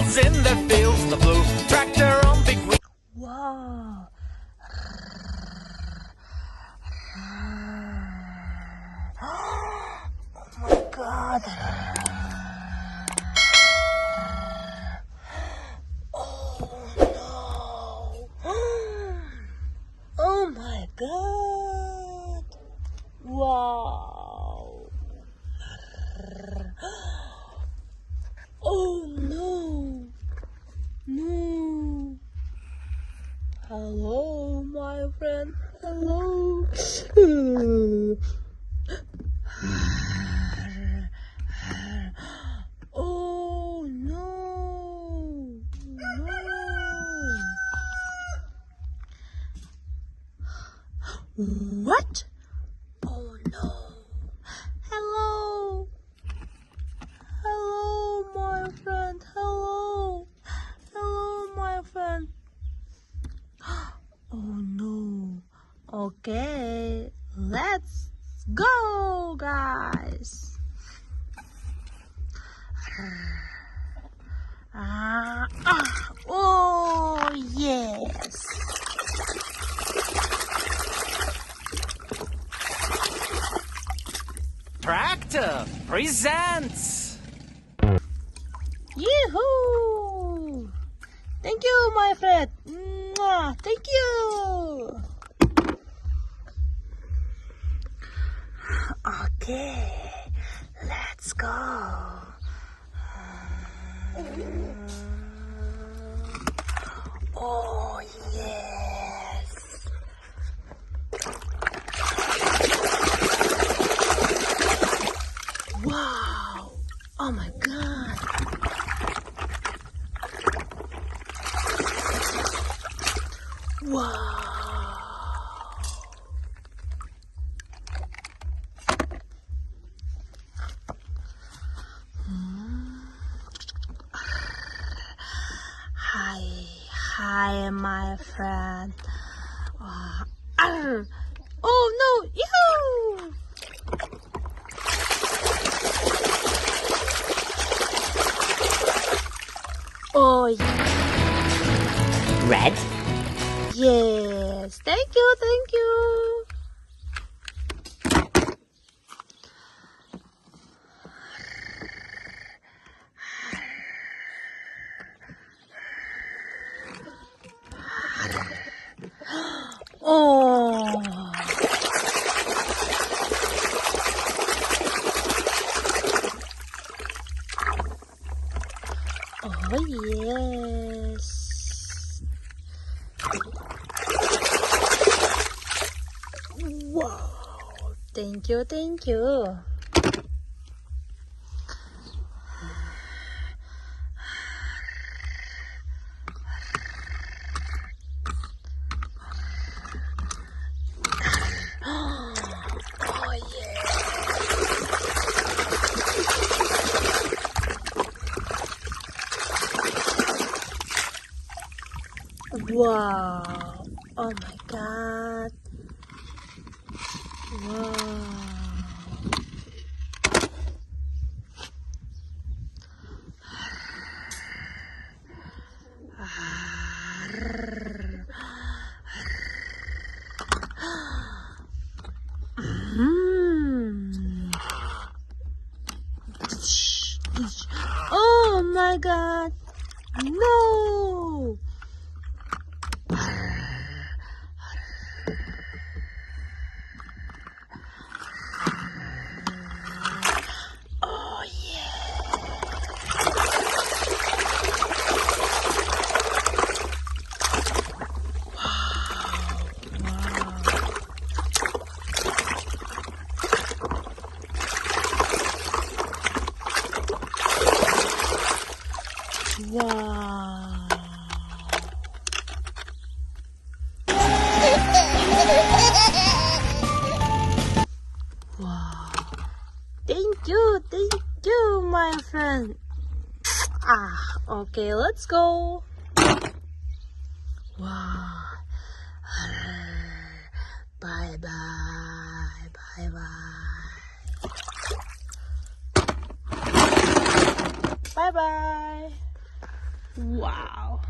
animals in the fields, the blue tractor on big wheels. Wow. Oh my God. Oh no. Oh my God. Wow. Oh no. No. Hello, my friend. Hello. Oh no. No. What? Oh no. Hello. Hello, my friend. Hello. Hello, my friend. Oh no. Okay, let's go, guys. Oh yes. Tractor presents. Yoo-hoo! Thank you, my friend. Mwah! Thank you. Okay, let's go. Oh yes. Wow. Oh my God. Wow. Hi, my friend. Oh no! Yoo-hoo! Oh Red, yes! Thank you, thank you. Oh. Oh yes. Wow. Thank you, thank you. Oh yeah. Wow. Oh my God. Wow. Oh my God. No. Oh yeah. Wow. Wow. Thank you, my friend. Okay, let's go. Wow. Bye bye. Bye bye. Bye bye. Wow.